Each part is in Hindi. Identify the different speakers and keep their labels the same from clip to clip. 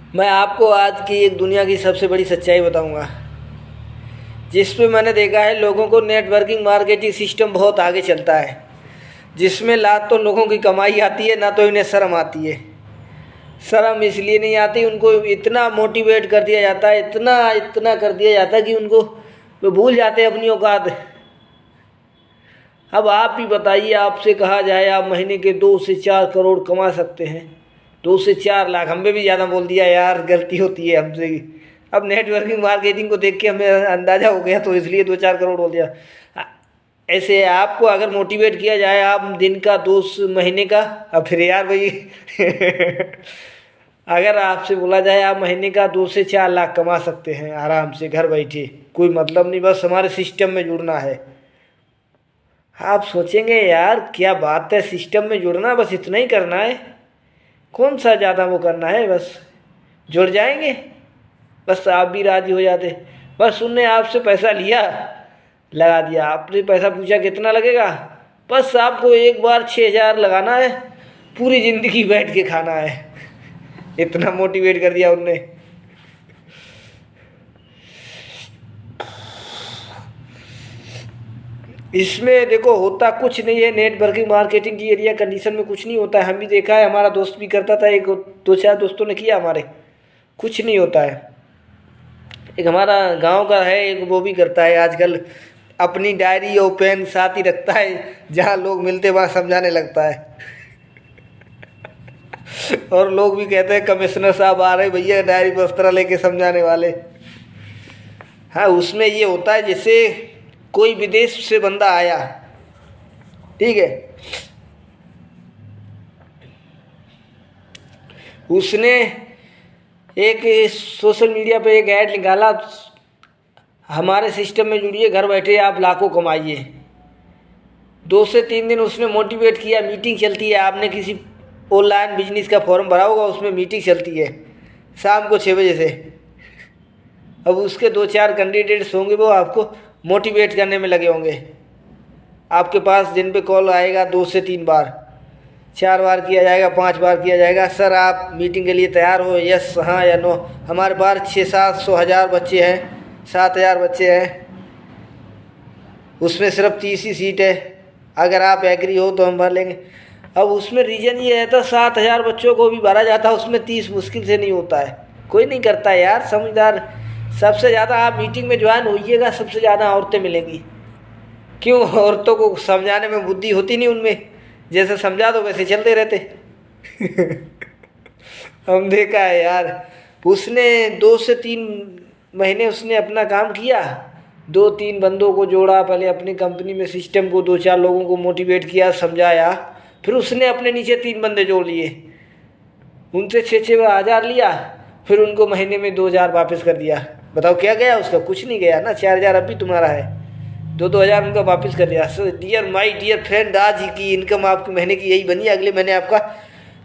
Speaker 1: मैं आपको आज की एक दुनिया की सबसे बड़ी सच्चाई बताऊंगा, जिसमें मैंने देखा है लोगों को नेटवर्किंग मार्केटिंग सिस्टम बहुत आगे चलता है, जिसमें लाख तो लोगों की कमाई आती है ना तो इन्हें शर्म आती है। शर्म इसलिए नहीं आती, उनको इतना मोटिवेट कर दिया जाता है, इतना इतना कर दिया जाता है कि उनको वो भूल जाते हैं अपनी औकात। अब आप ही बताइए, आपसे कहा जाए आप महीने के 2 से 4 करोड़ कमा सकते हैं, 2 से 4 लाख, हमें भी ज़्यादा बोल दिया यार, गलती होती है हमसे ही। अब नेटवर्किंग मार्केटिंग को देख के हमें अंदाज़ा हो गया तो इसलिए 2 4 करोड़ बोल दिया। ऐसे आपको अगर मोटिवेट किया जाए, आप दिन का 2 महीने का, अब फिर यार भाई अगर आपसे बोला जाए आप महीने का 2 से 4 लाख कमा सकते हैं आराम से घर बैठे, कोई मतलब नहीं, बस हमारे सिस्टम में जुड़ना है। आप सोचेंगे यार क्या बात है, सिस्टम में जुड़ना, बस इतना ही करना है, कौन सा ज़्यादा वो करना है, बस जुड़ जाएंगे, बस आप भी राजी हो जाते। बस उनने आपसे पैसा लिया, लगा दिया, आपने पैसा पूछा कितना लगेगा, बस आपको एक बार 6,000 लगाना है, पूरी ज़िंदगी बैठ के खाना है। इतना मोटिवेट कर दिया उनने। इसमें देखो होता कुछ नहीं है, नेटवर्किंग मार्केटिंग की एरिया कंडीशन में कुछ नहीं होता है। हम भी देखा है, हमारा दोस्त भी करता था, एक 2 4 दोस्तों ने किया हमारे, कुछ नहीं होता है। एक हमारा गांव का है, एक वो भी करता है आजकल, अपनी डायरी और पेन साथ ही रखता है, जहाँ लोग मिलते वहाँ समझाने लगता है। और लोग भी कहते हैं कमिश्नर साहब आ रहे भैया, डायरी बस्तर लेके समझाने वाले। हाँ, उसमें ये होता है जैसे कोई विदेश से बंदा आया, ठीक है, उसने एक सोशल मीडिया पे एक ऐड निकाला, हमारे सिस्टम में जुड़िए, घर बैठे आप लाखों कमाइए। 2 से 3 दिन उसने मोटिवेट किया, मीटिंग चलती है, आपने किसी ऑनलाइन बिजनेस का फॉर्म भरा होगा, उसमें मीटिंग चलती है शाम को 6 बजे से। अब उसके 2 4 कैंडिडेट्स होंगे, वो आपको मोटिवेट करने में लगे होंगे। आपके पास दिन पे कॉल आएगा 2 से 3 बार, 4 बार किया जाएगा, 5 बार किया जाएगा, सर आप मीटिंग के लिए तैयार हो, यस हाँ या नो। हमारे पास 6 7 100 1000 बच्चे हैं, 7,000 बच्चे हैं, उसमें सिर्फ 30 ही सीट है, अगर आप एग्री हो तो हम भर लेंगे। अब उसमें रीज़न ये रहता, 7,000 बच्चों को भी भरा जाता, उसमें 30 मुश्किल से नहीं होता है, कोई नहीं करता है यार समझदार। सबसे ज़्यादा आप मीटिंग में ज्वाइन होइएगा, सबसे ज़्यादा औरतें मिलेंगी। क्यों? औरतों को समझाने में बुद्धि होती नहीं उनमें, जैसे समझा दो वैसे चलते रहते। हम देखा है यार, उसने 2 से 3 महीने उसने अपना काम किया, 2 3 बंदों को जोड़ा, पहले अपनी कंपनी में सिस्टम को 2 4 लोगों को मोटिवेट किया, समझाया, फिर उसने अपने नीचे 3 बंदे जोड़ लिए, उनसे 6 6 हज़ार लिया, फिर उनको महीने में 2,000 वापस कर दिया। बताओ क्या गया उसका? कुछ नहीं गया ना, 4,000 अब भी तुम्हारा है, 2 2 हज़ार उनका वापस कर दिया। So dear my dear friend, आज की इनकम आपकी महीने की यही बनी, अगले महीने आपका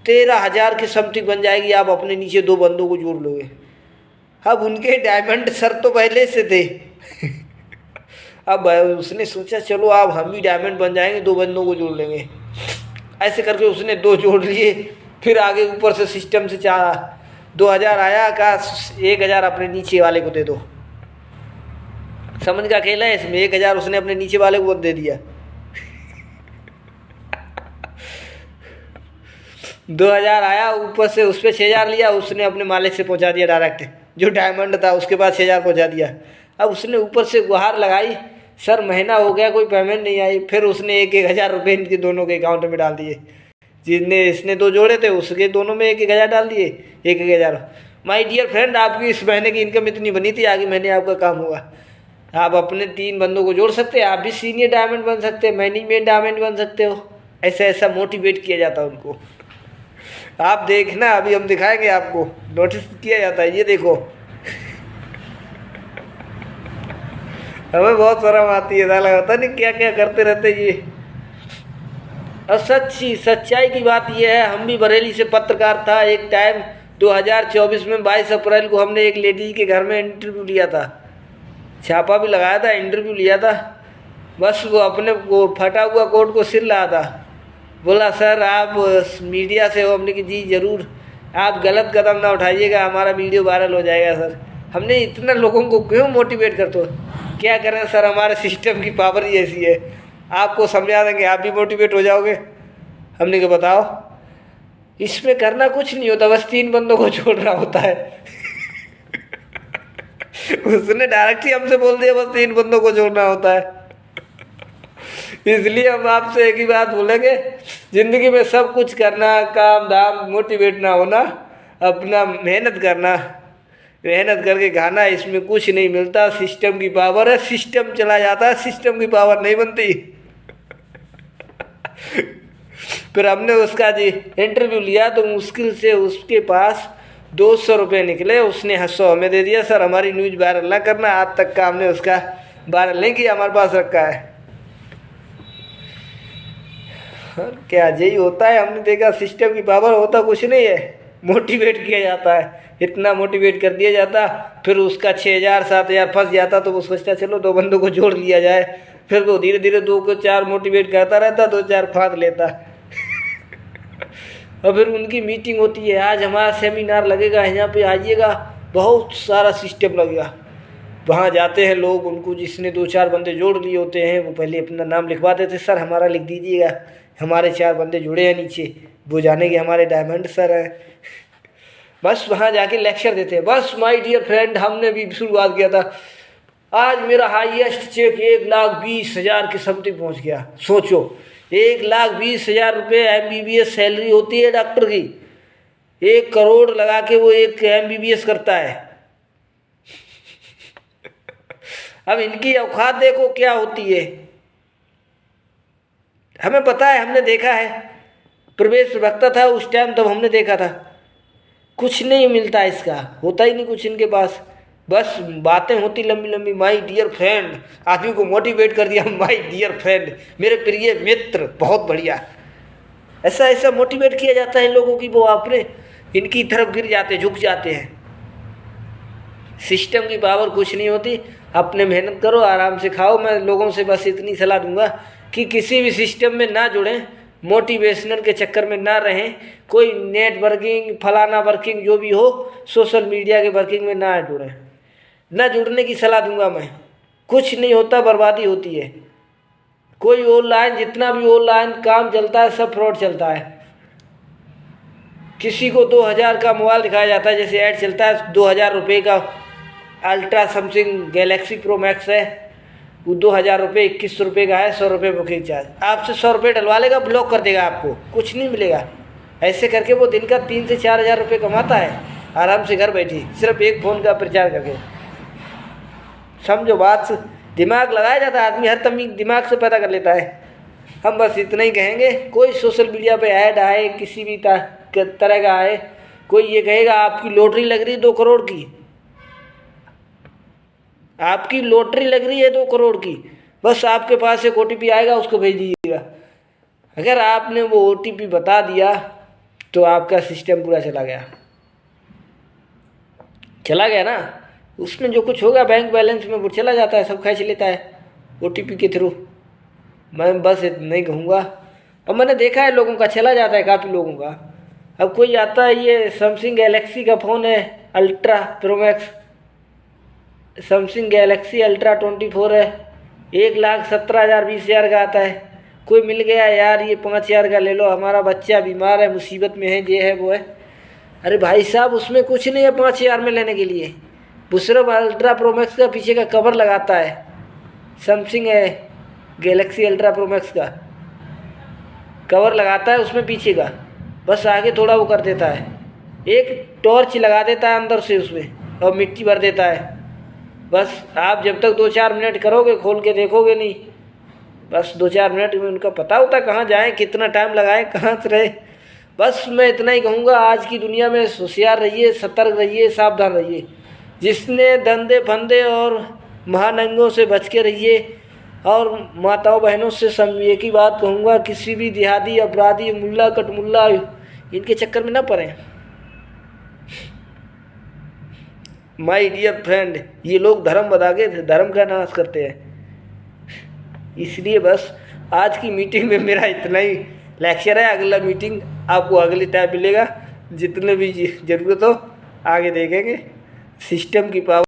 Speaker 1: 13,000 की समथिंग बन जाएगी, आप अपने नीचे 2 बंदों को जोड़ लोगे। अब उनके डायमंड सर तो पहले से थे। अब उसने सोचा चलो अब हम भी डायमंड बन जाएंगे, 2 बंदों को जोड़ लेंगे। ऐसे करके उसने 2 जोड़ लिए, फिर आगे ऊपर से सिस्टम से 2,000 आया, का 1,000 अपने नीचे वाले को दे दो। समझ का खेल है इसमें, 1,000 उसने अपने नीचे वाले को दे दिया। 2,000 आया, ऊपर से उस पर 6,000 लिया, उसने अपने मालिक से पहुंचा दिया डायरेक्ट, जो डायमंड था उसके पास 6,000 पहुंचा दिया। अब उसने ऊपर से गुहार लगाई, सर महीना हो गया कोई पेमेंट नहीं आई, फिर उसने 1 1 हज़ार रुपये इनके दोनों के अकाउंट में डाल दिए। जिसने इसने 2 जोड़े थे उसके दोनों में 1 1 हज़ार डाल दिए, 1 1 हज़ार। माय डियर फ्रेंड, आपकी इस महीने की इनकम इतनी बनी थी, आगे महीने आपका काम होगा। आप अपने 3 बंदों को जोड़ सकते हैं, आप भी सीनियर डायमंड बन सकते हैं, मैनेजमेंट डायमंड बन सकते हो। ऐसा ऐसा मोटिवेट किया जाता है उनको। आप देखना, अभी हम दिखाएंगे आपको, नोटिस किया जाता है, ये देखो। हमें बहुत शर्म आती है, साला होता नहीं क्या क्या करते रहते ये। और सच्चाई की बात यह है, हम भी बरेली से पत्रकार था एक टाइम, 2024 में 22 अप्रैल को हमने एक लेडी के घर में इंटरव्यू लिया था, छापा भी लगाया था, इंटरव्यू लिया था। बस वो अपने वो फटा हुआ कोट को सिल रहा था, बोला सर आप मीडिया से हो? हमने कि जी ज़रूर। आप गलत कदम ना उठाइएगा, हमारा वीडियो वायरल हो जाएगा सर। हमने इतना लोगों को क्यों मोटिवेट करते हो? क्या करें सर, हमारे सिस्टम की पावर ही ऐसी है। आपको समझा देंगे, आप भी मोटिवेट हो जाओगे। हमने कहा बताओ। इसमें करना कुछ नहीं होता, बस 3 बंदों को छोड़ना होता है। उसने डायरेक्ट ही हमसे बोल दिया बस 3 बंदों को जोड़ना होता है। इसलिए हम आपसे एक ही बात बोलेंगे, जिंदगी में सब कुछ करना, काम धाम, मोटिवेट ना होना, अपना मेहनत करना, मेहनत करके खाना, इसमें कुछ नहीं मिलता। सिस्टम की पावर है, सिस्टम चला जाता है, सिस्टम की पावर नहीं बनती। फिर हमने उसका जी इंटरव्यू लिया तो मुश्किल से उसके पास 200 रुपये निकले। उसने 100 हमें दे दिया, सर हमारी न्यूज़ वायरल ना करना। आज तक का हमने उसका वायरल नहीं किया, हमारे पास रखा है। क्या यही होता है, हमने देखा सिस्टम की पावर होता कुछ नहीं है, मोटिवेट किया जाता है। इतना मोटिवेट कर दिया जाता, फिर उसका 6000 7000 फंस जाता तो वो सोचता चलो 2 बंदों को जोड़ लिया जाए। फिर वो धीरे धीरे 2 को 4 मोटिवेट करता रहता, 2-4 फाँद लेता। और फिर उनकी मीटिंग होती है, आज हमारा सेमिनार लगेगा, यहाँ पे आइएगा, बहुत सारा सिस्टम लगेगा। वहाँ जाते हैं लोग, उनको जिसने 2-4 बंदे जोड़ लिए होते हैं वो पहले अपना नाम लिखवा देते, सर हमारा लिख दीजिएगा, हमारे 4 बंदे जुड़े हैं नीचे, वो जाने के हमारे डायमंड सर हैं। बस वहाँ जाके लेक्चर देते हैं। बस माय डियर फ्रेंड, हमने भी शुरुआत किया था, आज मेरा हाईएस्ट चेक 1,20,000 के समथिंग पहुँच गया। सोचो 1,20,000 रुपये MBBS सैलरी होती है डॉक्टर की। 1 करोड़ लगा के वो एक MBBS करता है। अब इनकी औकात देखो क्या होती है। हमें पता है, हमने देखा है, प्रवेश प्रवक्ता था उस टाइम, तब हमने देखा था कुछ नहीं मिलता इसका, होता ही नहीं कुछ इनके पास। बस बातें होती लंबी लंबी, माय डियर फ्रेंड, आदमी को मोटिवेट कर दिया, माय डियर फ्रेंड, मेरे प्रिय मित्र, बहुत बढ़िया। ऐसा ऐसा मोटिवेट किया जाता है लोगों की, वो अपने इनकी तरफ गिर जाते, झुक जाते हैं। सिस्टम की पावर कुछ नहीं होती, अपने मेहनत करो, आराम से खाओ। मैं लोगों से बस इतनी सलाह दूंगा कि किसी भी सिस्टम में ना जुड़ें, मोटिवेशनल के चक्कर में ना रहें, कोई नेटवर्किंग फलाना वर्किंग जो भी हो, सोशल मीडिया के वर्किंग में ना जुड़ें, ना जुड़ने की सलाह दूंगा मैं। कुछ नहीं होता, बर्बादी होती है। कोई ऑनलाइन, जितना भी ऑनलाइन काम चलता है सब फ्रॉड चलता है। किसी को 2000 का मोबाइल दिखाया जाता है, जैसे ऐड चलता है 2000 रुपये का ultra something Galaxy pro max है, वो 2000 रुपये 2100 रुपये का है, 100 रुपये बुकिंग चार्ज। आपसे 100 रुपये डलवा लेगा, ब्लॉक कर देगा, आपको कुछ नहीं मिलेगा। ऐसे करके वो दिन का 3 से 4000 रुपये कमाता है आराम से घर बैठी, सिर्फ एक फ़ोन का प्रचार करके। समझो बात, दिमाग लगाया जाता है, आदमी हर तमीज़ दिमाग से पैदा कर लेता है। हम बस इतना ही कहेंगे, कोई सोशल मीडिया पे ऐड आए, किसी भी तरह का आए, कोई ये कहेगा आपकी लॉटरी लग रही है 2 करोड़ की, आपकी लॉटरी लग रही है 2 करोड़ की, बस आपके पास एक OTP आएगा, उसको भेज दीजिएगा। अगर आपने वो OTP बता दिया तो आपका सिस्टम पूरा चला गया, चला गया ना। उसमें जो कुछ होगा बैंक बैलेंस में वो चला जाता है, सब खींच लेता है OTP के थ्रू। मैं बस इतना ही कहूँगा। और मैंने देखा है लोगों का चला जाता है, काफ़ी लोगों का। अब कोई आता है, ये सैमसंग गैलेक्सी का फ़ोन है ultra pro max, Samsung Galaxy ultra 24 है, 1,17,000 20,000 का आता है। कोई मिल गया यार ये 5,000 का ले लो, हमारा बच्चा बीमार है, मुसीबत में है, ये है वो है। अरे भाई साहब, उसमें कुछ नहीं है 5,000 में लेने के लिए। वो सिर्फ अल्ट्रा प्रो मैक्स का पीछे का कवर लगाता है, सैमसंग है गैलेक्सी अल्ट्रा प्रो मैक्स का कवर लगाता है उसमें पीछे का, बस आगे थोड़ा वो कर देता है, एक टॉर्च लगा देता है अंदर से उसमें और मिट्टी भर देता है। बस आप जब तक 2-4 मिनट करोगे, खोल के देखोगे नहीं, बस 2-4 मिनट में उनका पता होता है कहाँ जाएँ, कितना टाइम लगाएं, कहाँ से रहे। बस मैं इतना ही कहूँगा, आज की दुनिया में होशियार रहिए, सतर्क रहिए, सावधान रहिए। जिसने धंधे फंदे और महानंगों से बच के रहिए। और माताओं बहनों से सब एक ही बात कहूँगा, किसी भी देहाती अपराधी मुल्ला कटमुल्ला इनके चक्कर में ना पड़े। माय डियर फ्रेंड, ये लोग धर्म बता के धर्म का नाश करते हैं। इसलिए बस आज की मीटिंग में मेरा इतना ही लेक्चर है। अगला मीटिंग आपको अगले टाइम मिलेगा। जितने भी ज़रूरत हो आगे देखेंगे। सिस्टम की पावर